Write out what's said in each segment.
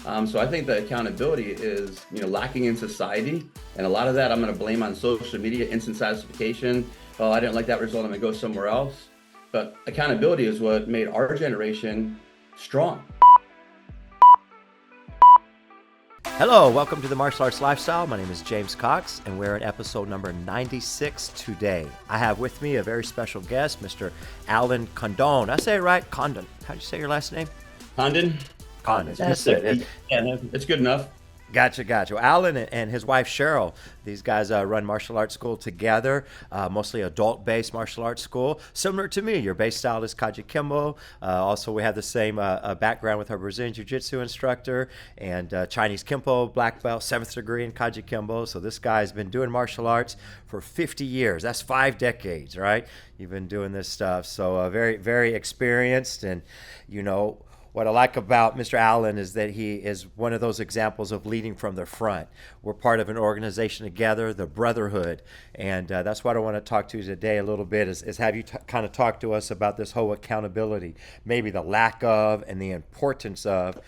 So I think the accountability is, lacking in society. And a lot of that I'm going to blame on social media, instant satisfaction. Oh, I didn't like that result. I'm going to go somewhere else. But accountability is what made our generation strong. Hello, welcome to the Martial Arts Lifestyle. My name is James Cox, and we're in episode number 96 today. I have with me a very special guest, Mr. Alan Condon. I say it right? Condon. How do you say your last name? Condon. Condon. That's it. Yeah, it's good enough. Gotcha. Alan and his wife Cheryl, these guys run martial arts school together, mostly adult-based martial arts school, similar to me. Your base style is Kajukembo. Also, we have the same background with our Brazilian Jiu-Jitsu instructor and Chinese Kempo black belt, 7th degree in Kajukembo. So this guy's been doing martial arts for 50 years. That's 5 decades, right? You've been doing this stuff. So very, very experienced. And, what I like about Mr. Allen is that he is one of those examples of leading from the front. We're part of an organization together, the Brotherhood, and that's what I want to talk to you today a little bit is have you kind of talk to us about this whole accountability, maybe the lack of and the importance of.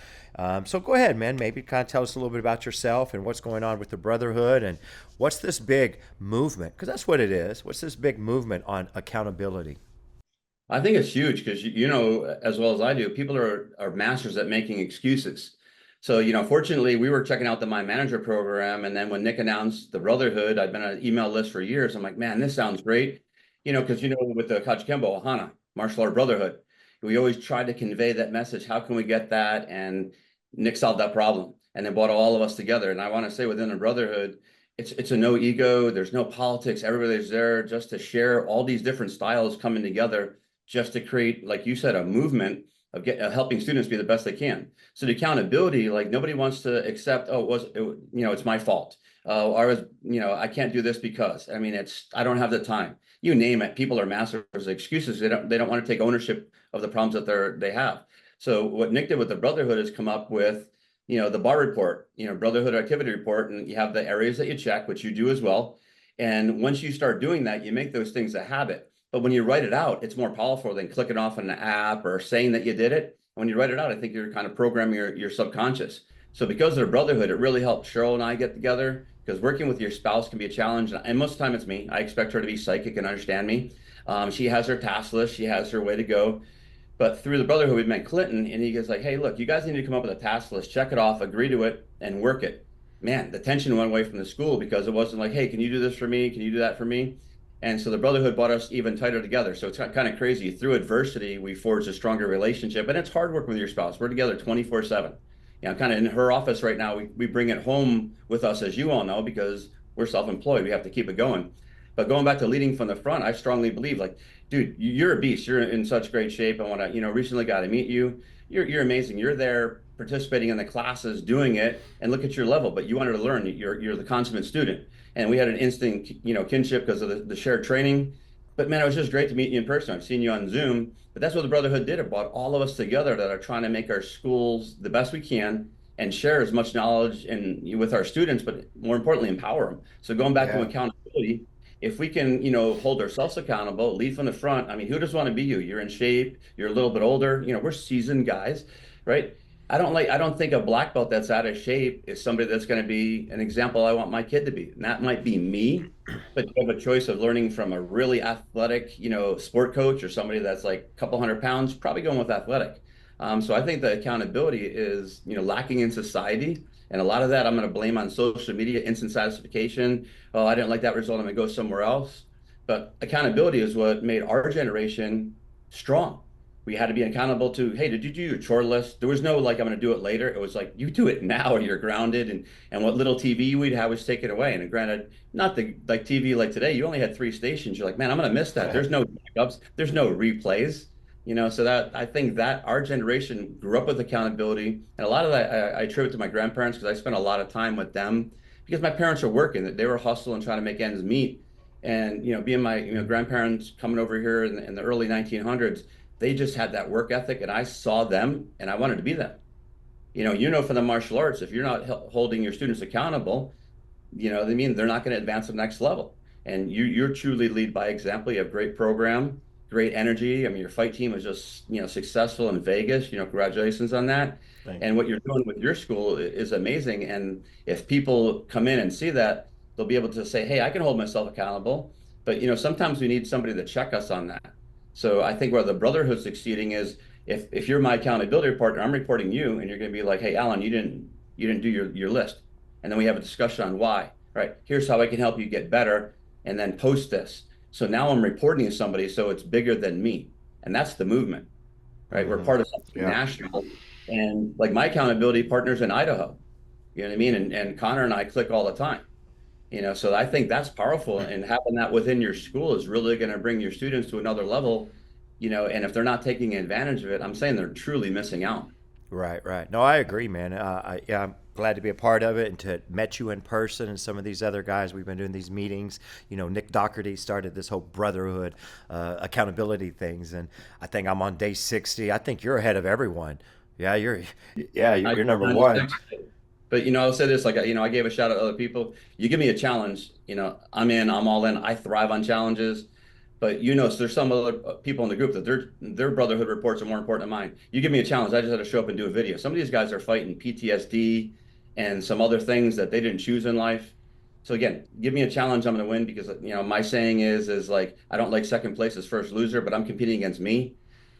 So go ahead, man, maybe kind of tell us a little bit about yourself and what's going on with the Brotherhood and what's this big movement, because that's what it is. What's this big movement on accountability? I think it's huge because you know as well as I do, people are masters at making excuses. So, fortunately, we were checking out the My Manager program, and then when Nick announced the Brotherhood, I've been on an email list for years. I'm like, man, this sounds great. Because with the Kajukembo Ohana Martial Art Brotherhood, we always try to convey that message. How can we get that? And Nick solved that problem, and then brought all of us together. And I want to say within the Brotherhood, it's a no ego. There's no politics. Everybody's there just to share all these different styles coming together just to create, like you said, a movement of helping students be the best they can. So the accountability, like nobody wants to accept, it's my fault. I can't do this because, I don't have the time. You name it, people are masters of excuses. They don't want to take ownership of the problems that they have. So what Nick did with the Brotherhood is come up with, the bar report, Brotherhood activity report, and you have the areas that you check, which you do as well. And once you start doing that, you make those things a habit. But when you write it out, it's more powerful than clicking off on an app or saying that you did it. When you write it out, I think you're kind of programming your subconscious. So because of the Brotherhood, it really helped Cheryl and I get together, because working with your spouse can be a challenge. And most of the time it's me. I expect her to be psychic and understand me. She has her task list. She has her way to go. But through the Brotherhood, we met Clinton, and he goes like, hey, look, you guys need to come up with a task list, check it off, agree to it, and work it. Man, the tension went away from the school because it wasn't like, hey, can you do this for me? Can you do that for me? And so the Brotherhood brought us even tighter together. So it's kind of crazy. Through adversity, we forged a stronger relationship. And it's hard work with your spouse. We're together 24/7. Kind of in her office right now, we bring it home with us, as you all know, because we're self-employed. We have to keep it going. But going back to leading from the front, I strongly believe, like, dude, you're a beast. You're in such great shape. I want to, recently got to meet you. You're amazing. You're there participating in the classes, doing it, and look at your level. But you wanted to learn. You're the consummate student. And we had an instant, kinship because of the shared training. But man, it was just great to meet you in person. I've seen you on Zoom, but that's what the Brotherhood did. It brought all of us together that are trying to make our schools the best we can and share as much knowledge and with our students, but more importantly, empower them. So going back to accountability, if we can, hold ourselves accountable, lead from the front. Who doesn't want to be you? You're in shape. You're a little bit older. We're seasoned guys, right? I don't think a black belt that's out of shape is somebody that's going to be an example I want my kid to be. And that might be me, but you have a choice of learning from a really athletic, sport coach or somebody that's like a couple 100 pounds, probably going with athletic. So I think the accountability is, lacking in society. And a lot of that I'm going to blame on social media, instant satisfaction. Oh, I didn't like that result. I'm going to go somewhere else. But accountability is what made our generation strong. We had to be accountable to, hey, did you do your chore list? There was no like, I'm going to do it later. It was like, you do it now or you're grounded. And what little TV we'd have was taken away. And granted, not the like TV like today, you only had 3 stations. You're like, man, I'm going to miss that. There's no backups. There's no replays. So that I think that our generation grew up with accountability. And a lot of that I attribute to my grandparents because I spent a lot of time with them because my parents are working. They were hustling, trying to make ends meet. And, being my grandparents coming over here in the early 1900s, they just had that work ethic, and I saw them, and I wanted to be them. For the martial arts, if you're not holding your students accountable, they mean they're not going to advance to the next level. And you're truly lead by example. You have great program. great energy. I mean, your fight team was just, successful in Vegas. Congratulations on that. Thank And you. what you're doing with your school is amazing. And if people come in and see that, they'll be able to say, hey, I can hold myself accountable. But, sometimes we need somebody to check us on that. So I think where the brotherhood's succeeding is if you're my accountability partner, I'm reporting you, and you're going to be like, hey, Alan, you didn't do your list. And then we have a discussion on why, right? Here's how I can help you get better, and then post this. So now I'm reporting to somebody, so it's bigger than me. And that's the movement, right? We're Hmm. part of something Yeah. national. And like my accountability partners in Idaho, you know what I mean? And Connor and I click all the time. So I think that's powerful, and having that within your school is really going to bring your students to another level. And if they're not taking advantage of it, I'm saying they're truly missing out. Right, right. No, I agree, man. Yeah, I'm glad to be a part of it and to met you in person and some of these other guys. We've been doing these meetings. Nick Doherty started this whole brotherhood, accountability things, and I think I'm on day 60. I think you're ahead of everyone. Yeah, yeah, I you're number one. 96. But I'll say this, like, I gave a shout out to other people. You give me a challenge, I'm in, I'm all in. I thrive on challenges. But so there's some other people in the group that their brotherhood reports are more important than mine. You give me a challenge, I just had to show up and do a video. Some of these guys are fighting PTSD and some other things that they didn't choose in life. So again, give me a challenge, I'm going to win, because my saying is like, I don't like second place as first loser, but I'm competing against me.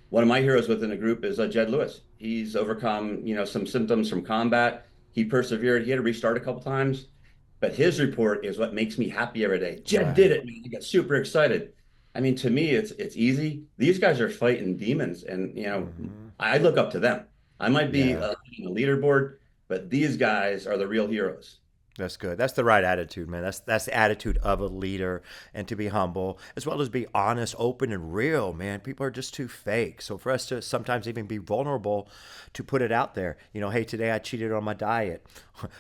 One of my heroes within the group is Jed Lewis. He's overcome, some symptoms from combat. He persevered. He had to restart a couple times, but his report is what makes me happy every day. Jed did Right. it, man. I get super excited. I mean, to me, it's easy. These guys are fighting demons, and Hmm. I look up to them. I might be Yeah. in a leaderboard, but these guys are the real heroes. That's good. That's the right attitude, man. That's the attitude of a leader, and to be humble as well as be honest, open, and real, man. People are just too fake. So for us to sometimes even be vulnerable, to put it out there, hey, today I cheated on my diet,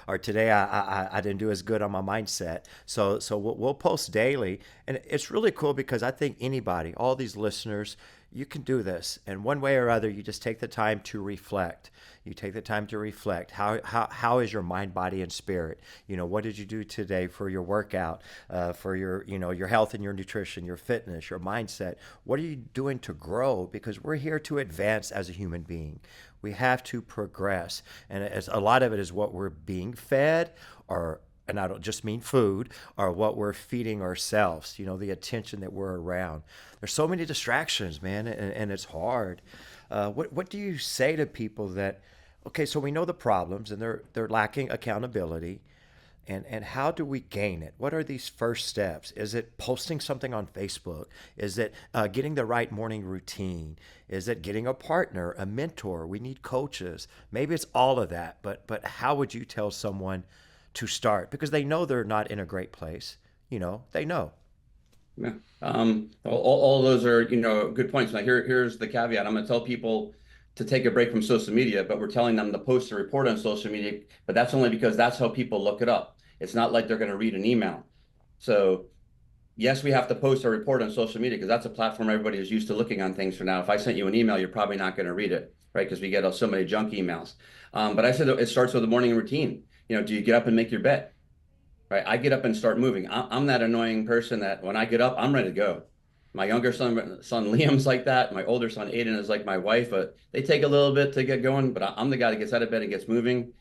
or today I didn't do as good on my mindset. So we'll post daily, and it's really cool because I think anybody, all these listeners, you can do this. And one way or other, you just take the time to reflect. You take the time to reflect. How is your mind, body, and spirit? What did you do today for your workout, for your health and your nutrition, your fitness, your mindset? What are you doing to grow? Because we're here to advance as a human being. We have to progress. And a lot of it is what we're being fed, or and I don't just mean food, or what we're feeding ourselves, the attention that we're around. There's so many distractions, man, and it's hard. What do you say to people that, okay, so we know the problems and they're lacking accountability, and how do we gain it? What are these first steps? Is it posting something on Facebook? Is it getting the right morning routine? Is it getting a partner, a mentor? We need coaches. Maybe it's all of that, but how would you tell someone to start, because they know they're not in a great place. They know. Yeah. All those are, good points. Now, here's the caveat. I'm going to tell people to take a break from social media, but we're telling them to post a report on social media, but that's only because that's how people look it up. It's not like they're going to read an email. So yes, we have to post a report on social media because that's a platform everybody is used to looking on things for now. If I sent you an email, you're probably not going to read it, right? Because we get so many junk emails. But I said it starts with the morning routine. Do you get up and make your bed? Right? I get up and start moving. I'm that annoying person that when I get up, I'm ready to go. My younger son Liam's like that. My older son Aiden is like my wife, but they take a little bit to get going. But I'm the guy that gets out of bed and gets moving.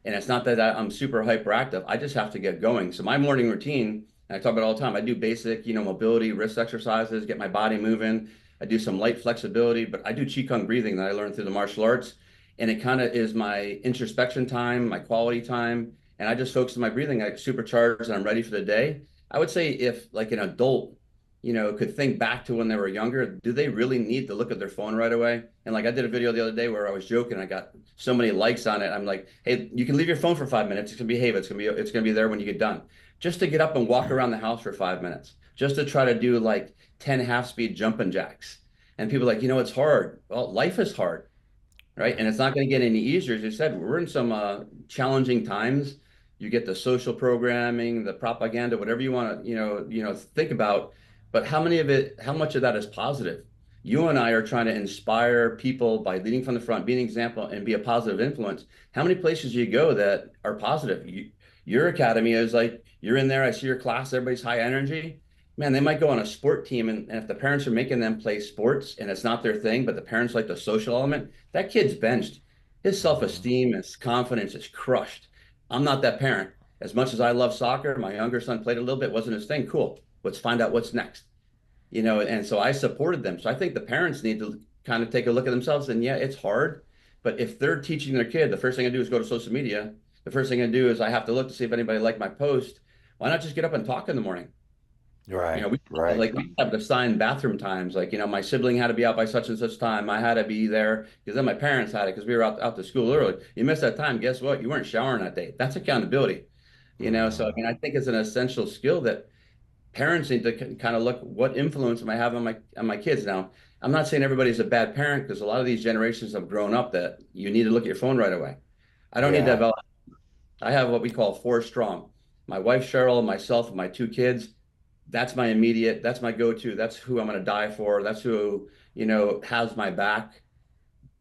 And it's not that I'm super hyperactive. I just have to get going. So my morning routine, and I talk about it all the time. I do basic, mobility, wrist exercises, get my body moving. I do some light flexibility, but I do Qigong breathing that I learned through the martial arts. And it kind of is my introspection time, my quality time, and I just focus on my breathing. I supercharge and I'm ready for the day. I would say if like an adult, could think back to when they were younger, do they really need to look at their phone right away? And like I did a video the other day where I was joking, I got so many likes on it. I'm like, hey, you can leave your phone for 5 minutes. It's gonna behave. It's gonna be there when you get done. Just to get up and walk around the house for 5 minutes, just to try to do like 10 half-speed jumping jacks. And people are like, it's hard. Well, life is hard, right? And Right. it's not going to get any easier. As you said, we're in some challenging times. You get the social programming, the propaganda, whatever you want to, think about. But how much of that is positive? You and I are trying to inspire people by leading from the front, being an example, and be a positive influence. How many places do you go that are positive? Your academy is like you're in there. I see your class. Everybody's high energy. man, they might go on a sport team, and if the parents are making them play sports and it's not their thing, but the parents like the social element, that kid's benched. His Hmm. self-esteem, his confidence is crushed. I'm not that parent. As much as I love soccer, my younger son played a little bit, wasn't his thing. Cool. Let's find out what's next. And so I supported them. So I think the parents need to kind of take a look at themselves, and yeah, it's hard, but if they're teaching their kid, the first thing I do is go to social media. The first thing I do is I have to look to see if anybody liked my post. Why not just get up and talk in the morning? Right, We right. we have assigned bathroom times. Like, my sibling had to be out by such and such time. I had to be there because then my parents had it because we were out to school early. You missed that time. Guess what? You weren't showering that day. That's accountability. So I Hmm. mean, I think it's an essential skill that parents need to kind of look, what influence am I having on my kids now. I'm not saying everybody's a bad parent because a lot of these generations have grown up that you need to look at your phone right away. I don't need to Yeah, develop. I have what we call four strong. My wife Cheryl, myself, and my two kids. That's my go-to. That's who I'm going to die for. That's who has my back.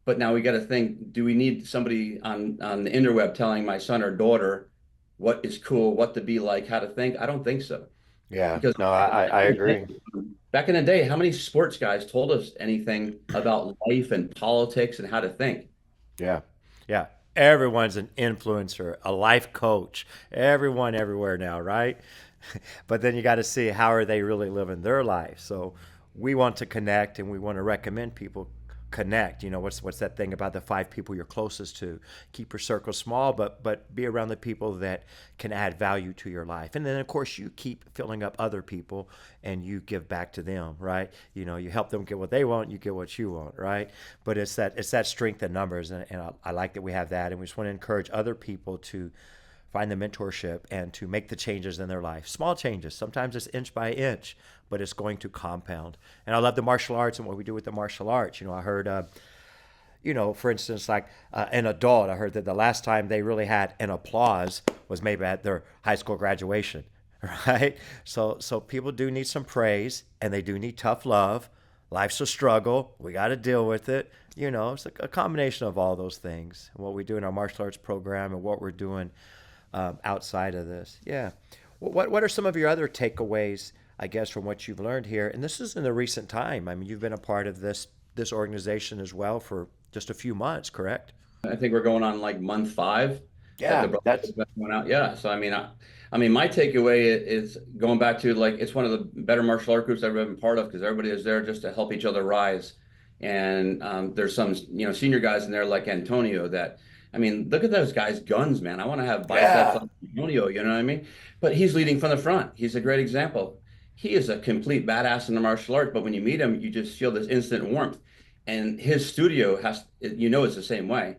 But now we got to think, do we need somebody on the interweb telling my son or daughter what is cool, what to be like, how to think? I don't think so. yeah. Because No, I agree. back in the day, how many sports guys told us anything about life and politics and how to think? Yeah, yeah. Everyone's an influencer, a life coach. Everyone, everywhere now, right? But then you got to see how are they really living their life. So we want to connect, and we want to recommend people connect. What's that thing about the five people you're closest to? Keep your circle small, but be around the people that can add value to your life. And then of course you keep filling up other people, and you give back to them, right? You help them get what they want, you get what you want, right? But it's that strength in numbers, and I like that we have that, and we just want to encourage other people to find the mentorship and to make the changes in their life. Small changes. Sometimes it's inch by inch, but it's going to compound. And I love the martial arts and what we do with the martial arts. I heard, for instance, like an adult, I heard that the last time they really had an applause was maybe at their high school graduation, right? So people do need some praise, and they do need tough love. Life's a struggle. We got to deal with it. It's a combination of all those things. What we do in our martial arts program and what we're doing outside of this. Yeah. What are some of your other takeaways, I guess, from what you've learned here? And this is in the recent time. I mean, you've been a part of this organization as well for just a few months, correct? I think we're going on like month 5 that the Yeah, that's Brotherhood's been going out. Yeah. So I mean, my takeaway is going back to, like, it's one of the better martial art groups I've ever been part of because everybody is there just to help each other rise. And there's some senior guys in there like Antonio that, I mean, look at those guys' guns, man. I want to have biceps yeah. like Antonio, you know what I mean? But he's leading from the front. He's a great example. He is a complete badass in the martial arts, but when you meet him, you just feel this instant warmth. And his studio it's the same way.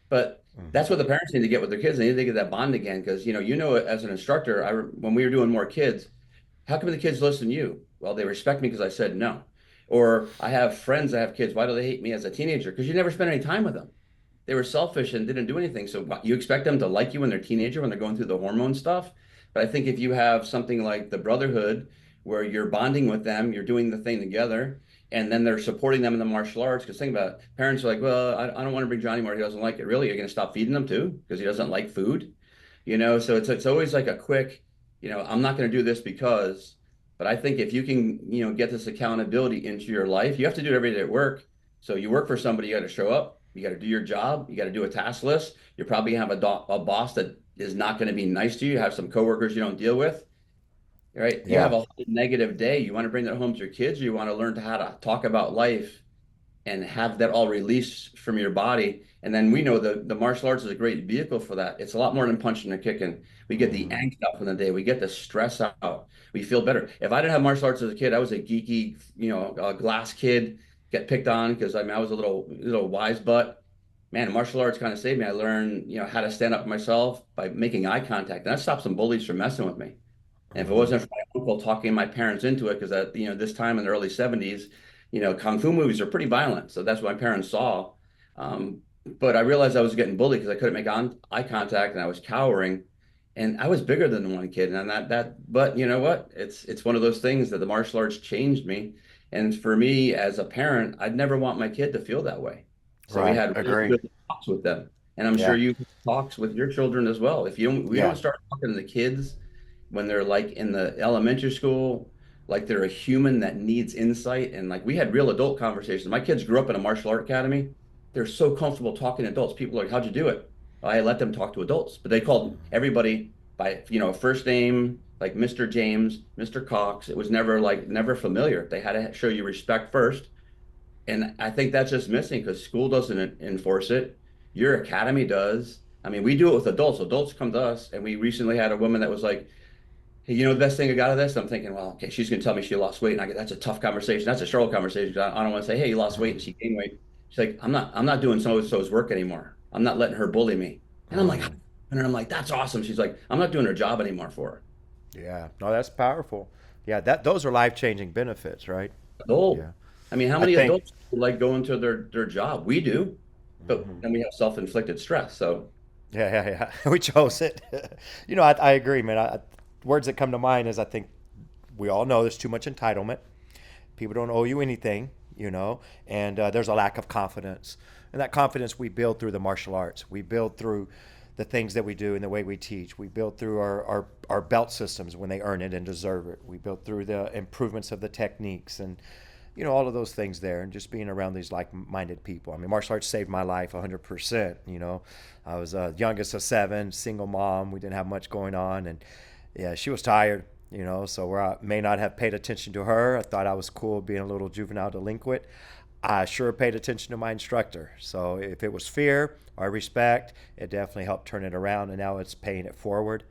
But that's what Hmm. the parents need to get with their kids. They need to get that bond again because as an instructor, when we were doing more kids, how come the kids listen to you? Well, they respect me because I said no. Or I have friends that have kids. Why do they hate me as a teenager? Because you never spent any time with them. They were selfish and didn't do anything. So you expect them to like you when they're a teenager, when they're going through the hormone stuff. But I think if you have something like the brotherhood where you're bonding with them, you're doing the thing together, and then they're supporting them in the martial arts. Because think about it, parents are like, well, I don't want to bring Johnny more. He doesn't like it. Really? You're going to stop feeding him too because he doesn't like food? So it's always like a quick, I'm not going to do this because, but I think if you can, get this accountability into your life, you have to do it every day at work. So you work for somebody, you got to show up, you got to do your job, you got to do a task list. You probably have a boss that is not going to be nice to you. You have some coworkers you don't deal with, right? You have Yeah. a whole negative day. You want to bring that home to your kids, or you want to learn how to talk about life and have that all released from your body. And then we know the martial arts is a great vehicle for that. It's a lot more than punching or kicking. We get the Hmm. angst out from the day. We get the stress out. We feel better. If I didn't have martial arts as a kid, I was a geeky, glass kid, get picked on because I was a little wise butt. Man, martial arts kind of saved me. I learned, how to stand up for myself by making eye contact. And that stopped some bullies from messing with me. And if it Hmm. wasn't for my uncle talking my parents into it, because this time in the early 70s, kung fu movies are pretty violent. So that's what my parents saw. But I realized I was getting bullied because I couldn't make eye contact and I was cowering. And I was bigger than the one kid. And but you know what? It's one of those things that the martial arts changed me. And for me as a parent, I'd never want my kid to feel that way. So we Right. had really Agree. good talks with them. And I'm sure Yeah. you have talks with your children as well. If you don't, we don't Yeah. start talking to the kids when they're like in the elementary school, like they're a human that needs insight. And like we had real adult conversations. My kids grew up in a martial art academy. They're so comfortable talking to adults. People are like, how'd you do it? I let them talk to adults, but they called everybody by, first name, like Mr. James, Mr. Cox. It was never familiar. They had to show you respect first. And I think that's just missing because school doesn't enforce it. Your academy does. I mean, we do it with adults. Adults come to us, and we recently had a woman that was like, hey, the best thing I got out of this? I'm thinking, well, okay, she's going to tell me she lost weight. And that's a tough conversation. That's a Charlotte conversation. 'Cause I don't want to say, hey, you lost weight and she gained weight. She's like, I'm not doing so-and-so's work anymore. I'm not letting her bully me. Mm. And I'm like, that's awesome. She's like, I'm not doing her job anymore for her. Yeah, no, that's powerful. Yeah, those are life-changing benefits, right? Adult. Yeah, I mean, how I many think. adults like go into their job? We do, but Mhm. then we have self-inflicted stress. So Yeah, yeah, yeah. We chose it. I agree, man. Words that come to mind is I think we all know there's too much entitlement. People don't owe you anything, and there's a lack of confidence. And that confidence we build through the martial arts. We build through the things that we do and the way we teach. We build through our belt systems when they earn it and deserve it. We build through the improvements of the techniques and all of those things there, and just being around these like-minded people. I mean, martial arts saved my life 100%. I was youngest of seven, single mom. We didn't have much going on, and yeah, she was tired. So where I may not have paid attention to her, I thought I was cool being a little juvenile delinquent. I sure paid attention to my instructor. So if it was fear or respect, it definitely helped turn it around, and now it's paying it forward,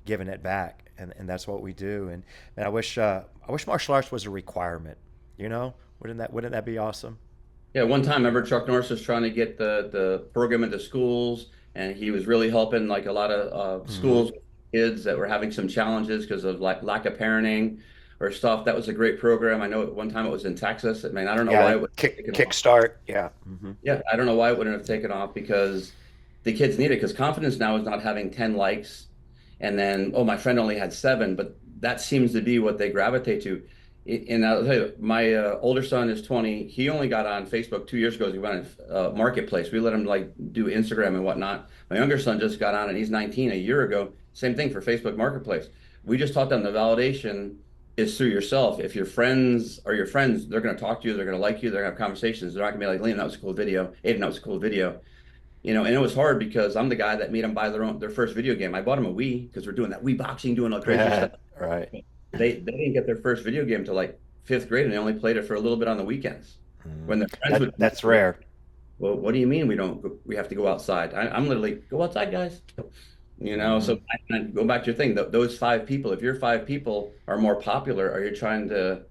giving it back, and that's what we do. And I wish martial arts was a requirement. Wouldn't that be awesome? yeah, one time, I remember Chuck Norris was trying to get the program into schools, and he was really helping like a lot of Mm-hmm. schools, kids that were having some challenges because of like lack of parenting or stuff. That was a great program. I know at one time it was in Texas. I mean, I don't know why Yeah, it was taken off. kickstart. Yeah. Mm-hmm. Yeah, I don't know why it wouldn't have taken off because the kids need it. Because confidence now is not having 10 likes and then, oh, my friend only had seven, but that seems to be what they gravitate to. And I'll tell you, my older son is 20. He only got on Facebook 2 years ago. He went on Marketplace. We let him like do Instagram and whatnot. My younger son just got on and he's 19 a year ago. Same thing for Facebook Marketplace. We just taught them the validation is through yourself. If your friends are your friends, they're going to talk to you. They're going to like you. They're going to have conversations. They're not going to be like, Liam, that was a cool video. Aiden, that was a cool video. And it was hard because I'm the guy that made them buy their first video game. I bought them a Wii because we're doing that Wii boxing, doing all crazy stuff. Right. They didn't get their first video game till like fifth grade, and they only played it for a little bit on the weekends. Mm. When their friends That would, that's rare. well, what do you mean we don't? We have to go outside. I'm literally go outside, guys. So Mm. I go back to your thing. Those five people, if your five people are more popular, are you trying to,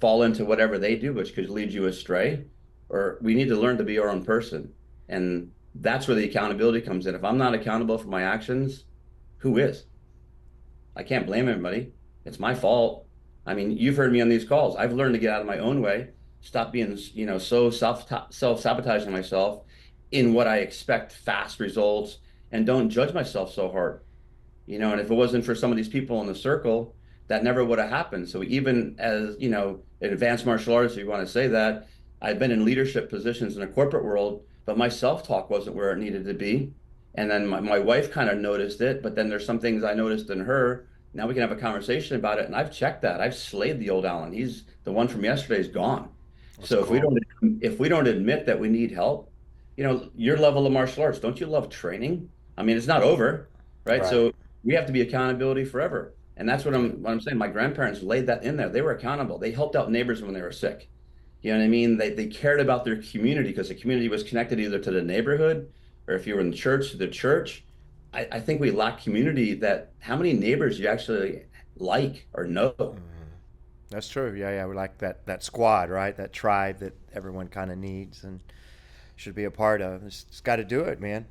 fall into whatever they do, which could lead you astray? Or we need to learn to be our own person, and that's where the accountability comes in. If I'm not accountable for my actions, who is? I can't blame everybody. It's my fault. I mean, you've heard me on these calls. I've learned to get out of my own way, stop being, so self-sabotaging myself in what I expect fast results, and don't judge myself so hard. And if it wasn't for some of these people in the circle, that never would have happened. So even as, an advanced martial artist, if you want to say that, I've been in leadership positions in the corporate world, but my self-talk wasn't where it needed to be. And then my wife kind of noticed it, but then there's some things I noticed in her. Now we can have a conversation about it. And I've checked that. I've slayed the old Alan. He's the one from yesterday is gone. That's So cool. if we don't admit that we need help, your level of martial arts, don't you love training? I mean, it's not over, right? Right. So we have to be accountability forever. And that's Yeah. what I'm saying. My grandparents laid that in there. They were accountable. They helped out neighbors when they were sick. You know what I mean? They cared about their community because the community was connected either to the neighborhood or if you were in the church, to the church. I think we lack community that how many neighbors you actually like or know. Mhm. That's true. Yeah, yeah. We like that squad, right? That tribe that everyone kind of needs and should be a part of. It's got to do it, man.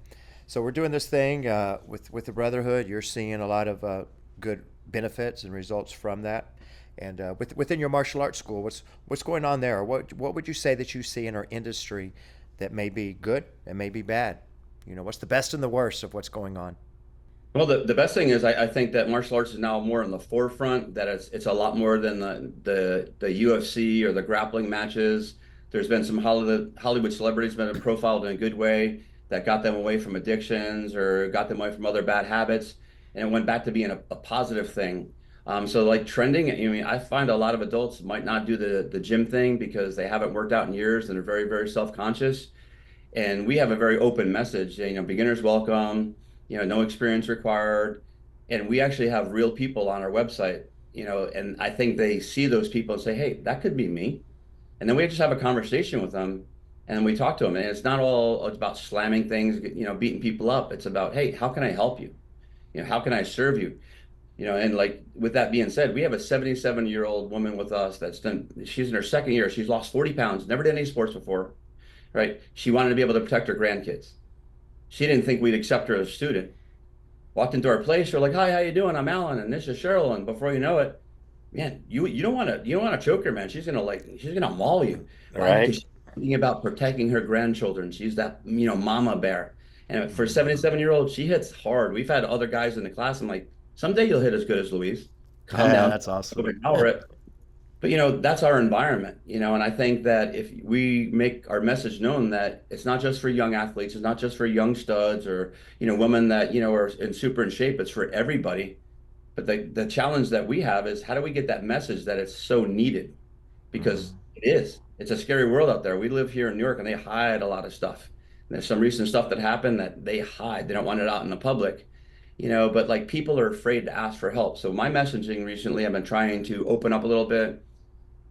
So we're doing this thing with the Brotherhood. You're seeing a lot of good benefits and results from that. And within your martial arts school, what's going on there? Or what would you say that you see in our industry that may be good and may be bad? What's the best and the worst of what's going on? Well, the best thing is I think that martial arts is now more in the forefront, that it's a lot more than the UFC or the grappling matches. There's been some Hollywood celebrities been profiled in a good way that got them away from addictions or got them away from other bad habits, and it went back to being a positive thing. So like trending, I mean, I find a lot of adults might not do the gym thing because they haven't worked out in years and they're very, very self-conscious. And we have a very open message, beginners welcome, no experience required. And we actually have real people on our website, and I think they see those people and say, hey, that could be me. And then we just have a conversation with them and then we talk to them. And it's not all about slamming things, beating people up. It's about, hey, how can I help you? How can I serve you? And like with that being said, we have a 77-year-old woman with us she's in her second year. She's lost 40 pounds, never did any sports before, right? She wanted to be able to protect her grandkids. She didn't think we'd accept her as a student. Walked into our place, we're like, hi, how you doing? I'm Alan, and this is Cheryl. And before you know it, man, you don't want to choke her, man. She's gonna maul you. Why? Because Right. she's thinking about protecting her grandchildren. She's that, mama bear. And for a 77-year-old, she hits hard. We've had other guys in the class. I'm like, someday you'll hit as good as Louise. Calm down, That's awesome. overpower it. But that's our environment, and I think that if we make our message known that it's not just for young athletes, it's not just for young studs or, women that, are super in shape, it's for everybody. But the challenge that we have is how do we get that message that it's so needed? Because Mhm. it is. It's a scary world out there. We live here in New York and they hide a lot of stuff. And there's some recent stuff that happened that they hide. They don't want it out in the public, but like people are afraid to ask for help. So my messaging recently, I've been trying to open up a little bit,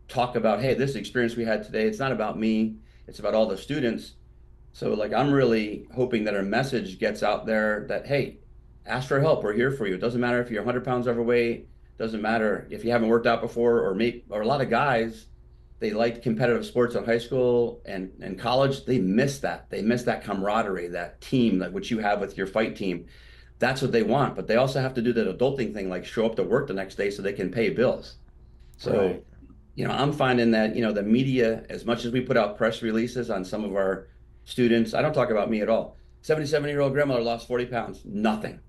talk about, hey, this experience we had today, it's not about me, it's about all the students. So like I'm really hoping that our message gets out there that, hey, ask for help. We're here for you. It doesn't matter if you're 100 pounds overweight, doesn't matter if you haven't worked out before, or a lot of guys, they liked competitive sports in high school and college. They miss that. They miss that camaraderie, that team, like what you have with your fight team. That's what they want. But they also have to do that adulting thing, like show up to work the next day so they can pay bills. Right. So I'm finding that, the media, as much as we put out press releases on some of our students, I don't talk about me at all. 77-year-old grandmother lost 40 pounds, nothing,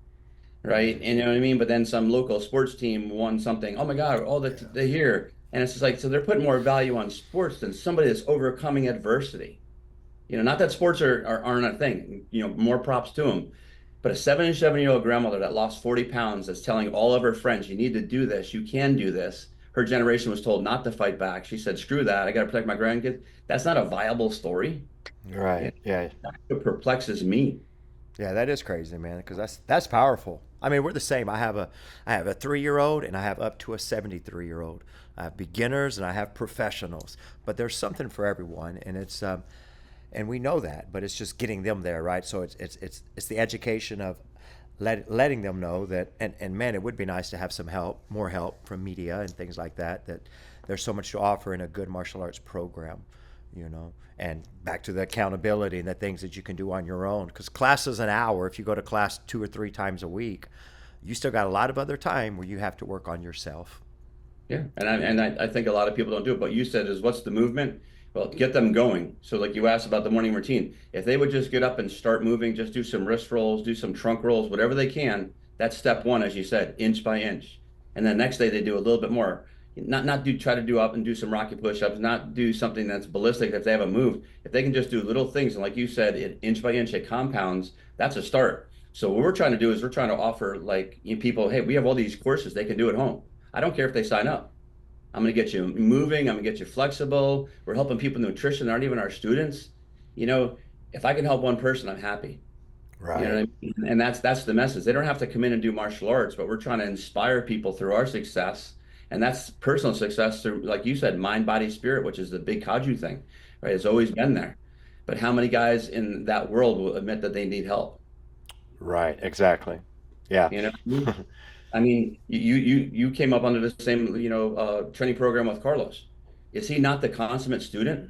right? Mhm. And you know what I mean? But then some local sports team won something. Oh my God, all Yeah. they hear. And it's just like, so they're putting more value on sports than somebody that's overcoming adversity. Not that sports aren't a thing, more props to them. But a 77-year-old grandmother that lost 40 pounds that's telling all of her friends, you need to do this, you can do this. Her generation was told not to fight back. She said, screw that, I got to protect my grandkids. That's not a viable story. Yeah, Right. Yeah. that's what perplexes me. Yeah, that is crazy, man. Because that's powerful. I mean, we're the same. I have a 3 year old and I have up to a 73 year old. I have beginners and I have professionals. But there's something for everyone, and and we know that. But it's just getting them there, right? So it's the education of letting them know that. And man, it would be nice to have some help, more help from media and things like that. That there's so much to offer in a good martial arts program, and back to the accountability and the things that you can do on your own, because class is an hour. If you go to class 2 or 3 times a week, you still got a lot of other time where you have to work on yourself. Yeah, and I think a lot of people don't do it. But you said is what's the movement? Well, get them going. So like you asked about the morning routine, if they would just get up and start moving, just do some wrist rolls, do some trunk rolls, whatever they can. That's step one, as you said, inch by inch. And then next day they do a little bit more. Not do try to do up and do some rocket push-ups, not do something that's ballistic if they haven't moved. If they can just do little things, and like you said, inch by inch, it compounds. That's a start. So what we're trying to do is we're trying to offer like people, hey, we have all these courses they can do at home. I don't care if they sign up. I'm going to get you moving. I'm going to get you flexible. We're helping people with nutrition that aren't even our students. You know, if I can help one person, I'm happy. You know Right. what I mean? And that's the message. They don't have to come in and do martial arts, but we're trying to inspire people through our success. And that's personal success through, like you said, mind, body, spirit, which is the big Kaju thing, right? It's always been there. But how many guys in that world will admit that they need help? Right. Exactly. Yeah. You know? I mean, you came up under the same, training program with Carlos. Is he not the consummate student?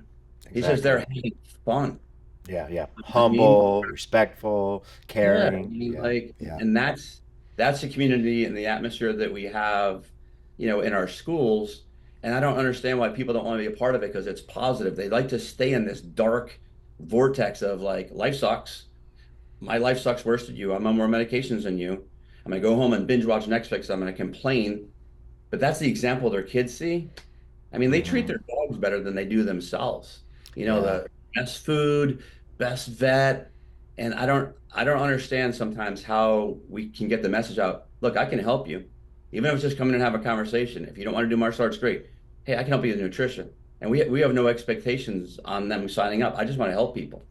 He's just there Exactly. having fun. Yeah. Yeah. I mean, Humble, respectful, yeah, I caring. mean, Yeah. like, Yeah. and that's the community and the atmosphere that we have, in our schools. And I don't understand why people don't want to be a part of it because it's positive. They like to stay in this dark vortex of like, life sucks. My life sucks worse than you. I'm on more medications than you. I'm gonna go home and binge watch Netflix. I'm gonna complain. But that's the example their kids see. I mean, they treat Hmm. their dogs better than they do themselves. Yeah. The best food, best vet, and I don't understand sometimes how we can get the message out. Look, I can help you. Even if it's just coming and have a conversation. If you don't want to do martial arts, great. Hey, I can help you with nutrition. And we have no expectations on them signing up. I just want to help people.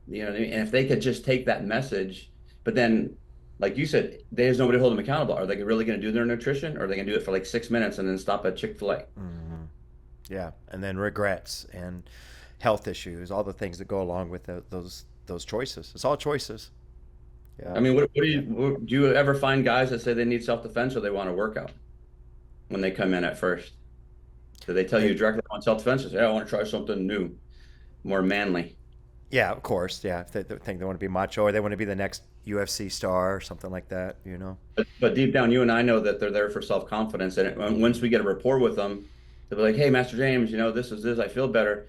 You know what I mean? And if they could just take that message, but then, like you said, there's nobody to hold them accountable. Are they really going to do their nutrition, or are they going to do it for like 6 minutes and then stop at Chick-fil-A? Yeah, and then regrets and health issues, all the things that go along with those choices. It's all choices. I Yeah. mean, do you ever find guys that say they need self-defense or they want to work out when they come in at first? Do they tell you They, directly on self-defense? They say, I want to try something new, more manly. yeah, of course. Yeah, if they think they want to be macho or they want to be the next UFC star or something like that, you know. But deep down, you and I know that they're there for self-confidence. And once we get a rapport with them, they'll be like, hey, Master James, this is this, I feel better.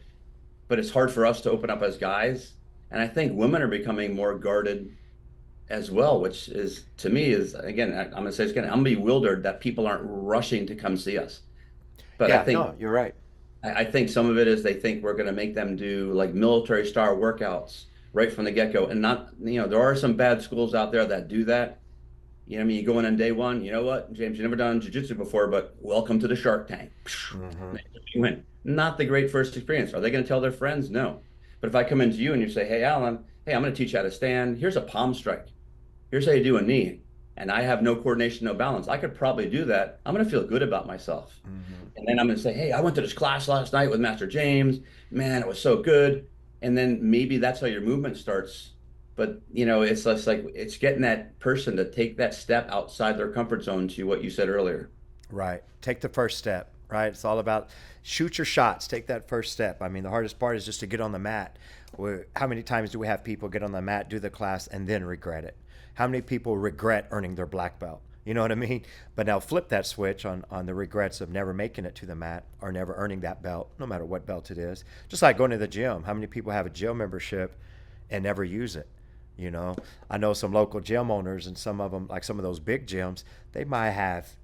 But it's hard for us to open up as guys. And I think women are becoming more guarded as well, which is, to me, is, again, I'm going to say this again, I'm bewildered that people aren't rushing to come see us. But Yeah, no, you're right. I think some of it is they think we're going to make them do like military style workouts right from the get-go. And not, there are some bad schools out there that do that. I mean, you go in on day one, you know what, James, you've never done jiu-jitsu before, but welcome to the Shark Tank. Hmm. You win. Not the great first experience. Are they going to tell their friends? No. But if I come into you and you say, hey, Alan, hey, I'm going to teach you how to stand. Here's a palm strike. Here's how you do a knee. And I have no coordination, no balance. I could probably do that. I'm going to feel good about myself. Hmm. And then I'm going to say, hey, I went to this class last night with Master James. Man, it was so good. And then maybe that's how your movement starts. But, it's just like it's getting that person to take that step outside their comfort zone, to what you said earlier. Right. Take the first step, right? It's all about shoot your shots, take that first step. I mean, the hardest part is just to get on the mat. How many times do we have people get on the mat, do the class, and then regret it? How many people regret earning their black belt? You know what I mean? But now flip that switch on the regrets of never making it to the mat or never earning that belt, no matter what belt it is. Just like going to the gym. How many people have a gym membership and never use it? I know some local gym owners, and some of them, like some of those big gyms, they might have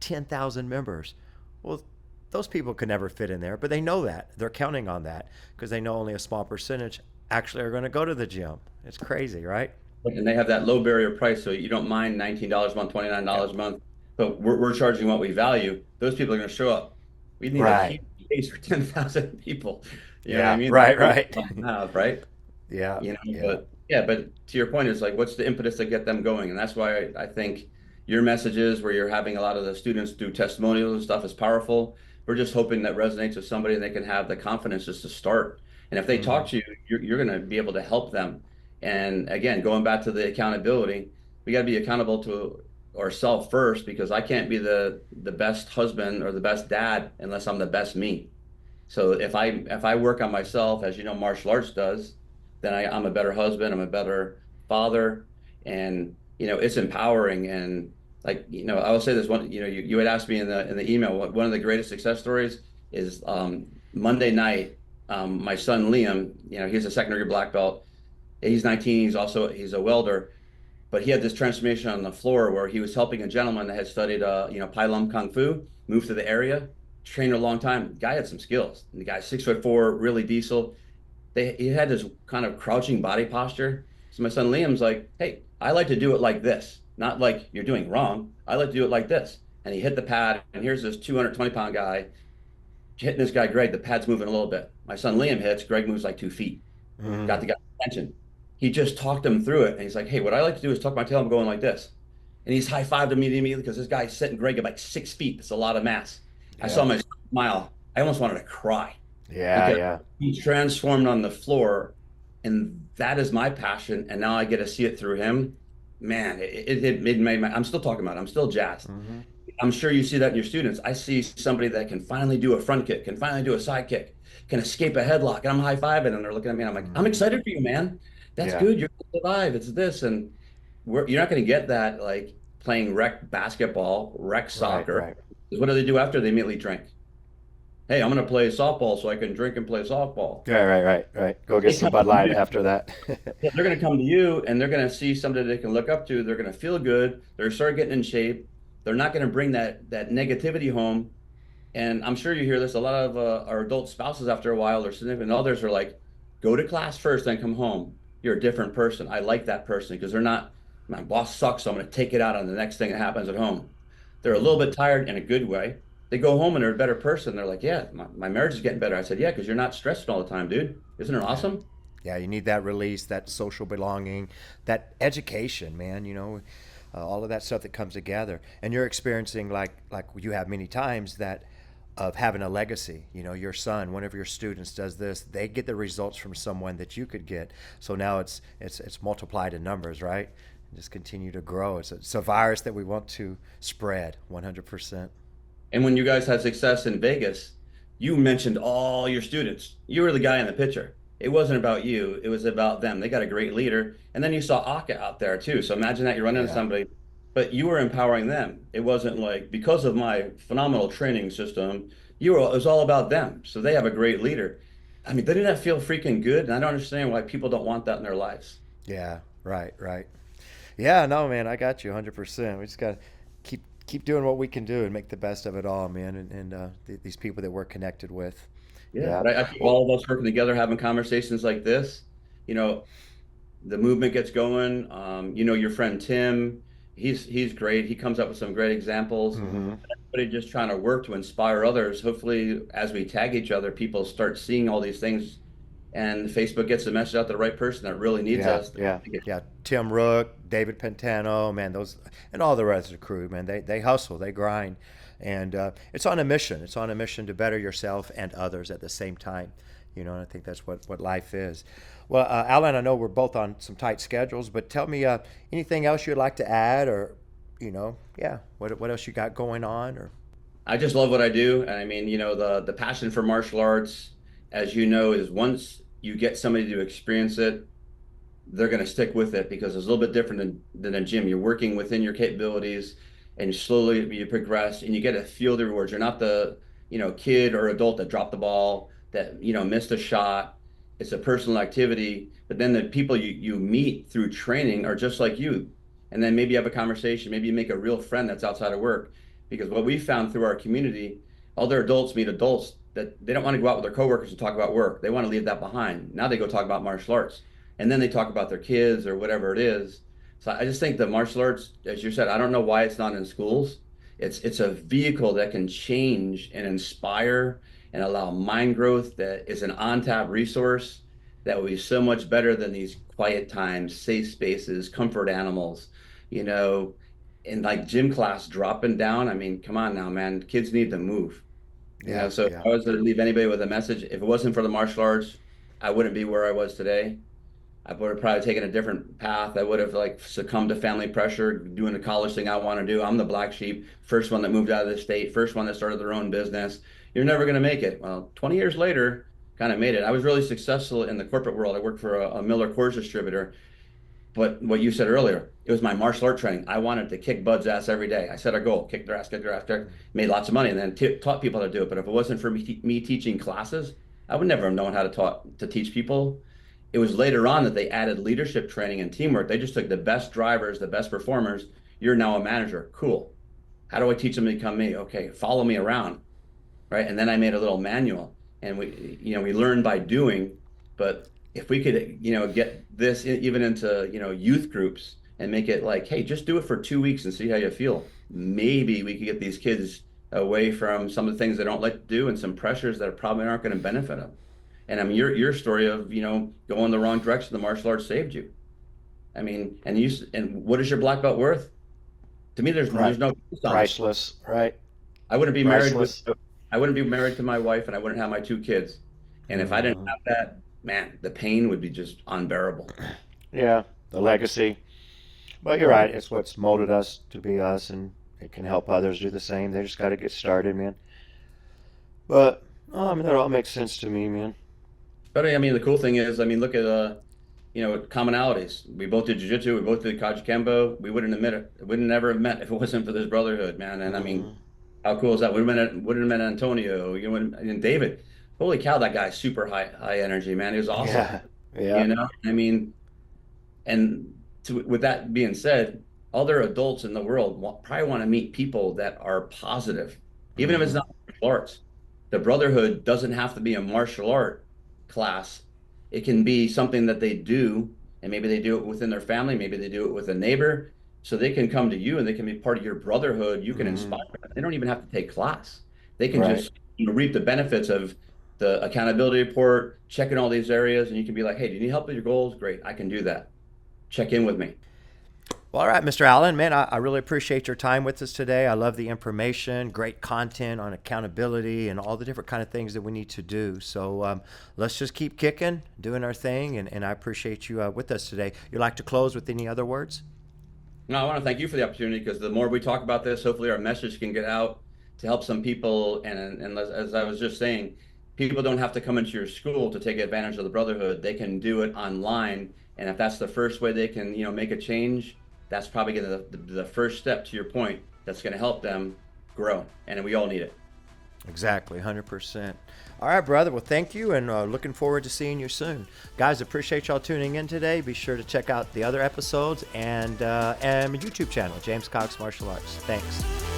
10,000 members. Well, those people could never fit in there, but they know that. They're counting on that because they know only a small percentage actually are going to go to the gym. It's crazy, right? And they have that low barrier price, so you don't mind $19 a month, $29 a Yep. month. But we're charging what we value. Those people are going to show up. We need a Right. huge space for 10,000 people. You know what I Yeah. mean? Right. That's Right. what we have, right? Yeah. Yeah. But yeah, but to your point, it's like, what's the impetus to get them going? And that's why I think your messages, where you're having a lot of the students do testimonials and stuff, is powerful. We're just hoping that resonates with somebody and they can have the confidence just to start. And if they Hmm. talk to you, you're going to be able to help them. And again, going back to the accountability, we got to be accountable to ourselves first, because I can't be the best husband or the best dad unless I'm the best me. So if I work on myself, as you know, martial arts does, then I'm a better husband, I'm a better father, and it's empowering. And like, I will say this one, you had asked me in the email, one of the greatest success stories is Monday night. My son Liam, he's a second-degree black belt. He's 19. He's a welder, but he had this transformation on the floor where he was helping a gentleman that had studied, Pai Lum Kung Fu, moved to the area, trained a long time. The guy had some skills. And the guy's 6'4", really diesel. He had this kind of crouching body posture. So my son Liam's like, hey, I like to do it like this, not like you're doing wrong. I like to do it like this. And he hit the pad, and here's this 220-pound guy hitting this guy, Greg. The pad's moving a little bit. My son Liam hits, Greg moves like 2 feet. Got Hmm. the guy's attention. He just talked him through it. And he's like, hey, what I like to do is tuck my tail. I'm going like this. And he's high-fived immediately because this guy's sitting Greg at like 6 feet. That's a lot of mass. I saw Yeah. him smile. I almost wanted to cry Yeah. because Yeah. he transformed on the floor. And that is my passion. And now I get to see it through him. Man, it made I'm still talking about it. I'm still jazzed. Hmm. I'm sure you see that in your students. I see somebody that can finally do a front kick, can finally do a side kick, can escape a headlock, and I'm high fiving, and they're looking at me, and I'm like, I'm Hmm. excited for you, man. That's Yeah. good. You're gonna survive. It's this, and you're not going to get that like playing rec basketball, rec Right. soccer. Right. 'Cause what do they do after? They immediately drink. Hey, I'm going to play softball so I can drink and play softball. Right. Right. Right. Right. Go get They some come Bud to Light you. after that. Yeah, they're going to come to you, and they're going to see somebody they can look up to. They're going to feel good. They're start getting in shape. They're not going to bring that negativity home. And I'm sure you hear this. A lot of our adult spouses, after a while, or significant others, are like, "Go to class first, then come home. You're a different person. I like that person because they're not. My boss sucks, so I'm going to take it out on the next thing that happens at home." They're a little bit tired in a good way. They go home and they're a better person. They're like, yeah, my marriage is getting better. I said, yeah, because you're not stressed all the time, dude. Isn't it Yeah. awesome? Yeah, you need that release, that social belonging, that education, man. All of that stuff that comes together, and you're experiencing like you have many times that of having a legacy. Your son, one of your students does this, they get the results from someone that you could get. So now it's multiplied in numbers, right? Just continue to grow. It's a virus that we want to spread 100%. And when you guys had success in Vegas, you mentioned all your students. You were the guy in the picture. It wasn't about you, it was about them. They got a great leader. And then you saw Aka out there too. So imagine that you're running into Yeah. somebody, but you were empowering them. It wasn't like because of my phenomenal training system, it was all about them. So they have a great leader. I mean, didn't that feel freaking good? And I don't understand why people don't want that in their lives. Yeah, right, right. Yeah, no, man, I got you 100%. We just got to keep doing what we can do and make the best of it all, man. And these people that we're connected with. Yeah, Yeah. but I think all of us working together, having conversations like this, you know, the movement gets going. Your friend Tim, he's great. He comes up with some great examples. Hmm. Everybody just trying to work to inspire others. Hopefully, as we tag each other, people start seeing all these things, and Facebook gets the message out to the right person that really needs Yeah, us. yeah, yeah. Tim Rook, David Pantano, man, those and all the rest of the crew, man. They hustle, they grind, and it's on a mission. It's on a mission to better yourself and others at the same time. And I think that's what life is. Well, Alan, I know we're both on some tight schedules, but tell me anything else you'd like to add, or yeah, what else you got going on, or I just love what I do. And I mean, the passion for martial arts, as you know, is once you get somebody to experience it, they're going to stick with it because it's a little bit different than a gym. You're working within your capabilities and slowly you progress and you get to feel the rewards. You're not the, kid or adult that dropped the ball, that, missed a shot. It's a personal activity, but then the people you meet through training are just like you. And then maybe you have a conversation, maybe you make a real friend that's outside of work. Because what we found through our community, other adults meet adults that they don't want to go out with their coworkers and talk about work. They want to leave that behind. Now they go talk about martial arts and then they talk about their kids or whatever it is. So I just think the martial arts, as you said, I don't know why it's not in schools. It's a vehicle that can change and inspire and allow mind growth that is an on-tap resource that will be so much better than these quiet times, safe spaces, comfort animals, you know, in like gym class dropping down. I mean, come on now, man. Kids need to move. yeah, So if yeah. I was to leave anybody with a message, if it wasn't for the martial arts, I wouldn't be where I was today. I would have probably taken a different path. I would have like succumbed to family pressure, doing the college thing I want to do. I'm the black sheep, first one that moved out of the state, first one that started their own business. You're never going to make it. Well, 20 years later, kind of made it. I was really successful in the corporate world. I worked for a Miller Coors distributor. But what you said earlier, it was my martial art training. I wanted to kick Bud's ass every day. I set a goal, kick their ass, kick their ass, made lots of money, and then taught people how to do it. But if it wasn't for me teaching classes, I would never have known how to teach people. It was later on that they added leadership training and teamwork. They just took the best drivers, the best performers. You're now a manager. Cool. How do I teach them to become me? Okay, follow me around, right? And then I made a little manual, and we learned by doing. But if we could, get this even into, youth groups and make it like, hey, just do it for 2 weeks and see how you feel. Maybe we could get these kids away from some of the things they don't like to do and some pressures that probably aren't going to benefit them. And I mean, your story of, going the wrong direction, the martial arts saved you. I mean, and what is your black belt worth? To me, Right. there's no price on it. Priceless, right? I wouldn't be married with Priceless. I wouldn't be married to my wife and I wouldn't have my two kids. And if I didn't Hmm. have that, man, the pain would be just unbearable. Yeah, the legacy. But you're right. It's what's molded us to be us, and it can help others do the same. They just got to get started, man. But I mean, that all makes sense to me, man. But I mean, the cool thing is, I mean, look at commonalities. We both did jiu-jitsu, we both did Kajukembo. We wouldn't have met it. We would never have met if it wasn't for this brotherhood, man. And I mean, Hmm. how cool is that? Would have met Antonio, and David. Holy cow, that guy's super high energy, man. He was awesome. Yeah, yeah. I mean, and with that being said, other adults in the world probably want to meet people that are positive, even if it's Hmm. not martial arts. The brotherhood doesn't have to be a martial art class. It can be something that they do, and maybe they do it within their family, maybe they do it with a neighbor. so they can come to you and they can be part of your brotherhood. You can inspire Mm, them. They don't even have to take class. They can right. just, reap the benefits of the accountability report, checking all these areas, and you can be like, hey, do you need help with your goals? Great, I can do that. Check in with me. Well, all right, Mr. Allen, man, I really appreciate your time with us today. I love the information, great content on accountability and all the different kind of things that we need to do. So let's just keep kicking, doing our thing, and I appreciate you with us today. You'd like to close with any other words? No, I want to thank you for the opportunity because the more we talk about this, hopefully our message can get out to help some people. And as I was just saying, people don't have to come into your school to take advantage of the brotherhood. They can do it online. And if that's the first way they can, make a change, that's probably gonna the first step to your point that's going to help them grow. And we all need it. Exactly, 100%. All right, brother. Well, thank you, and looking forward to seeing you soon. Guys, appreciate y'all tuning in today. Be sure to check out the other episodes and my YouTube channel, James Cox Martial Arts. Thanks.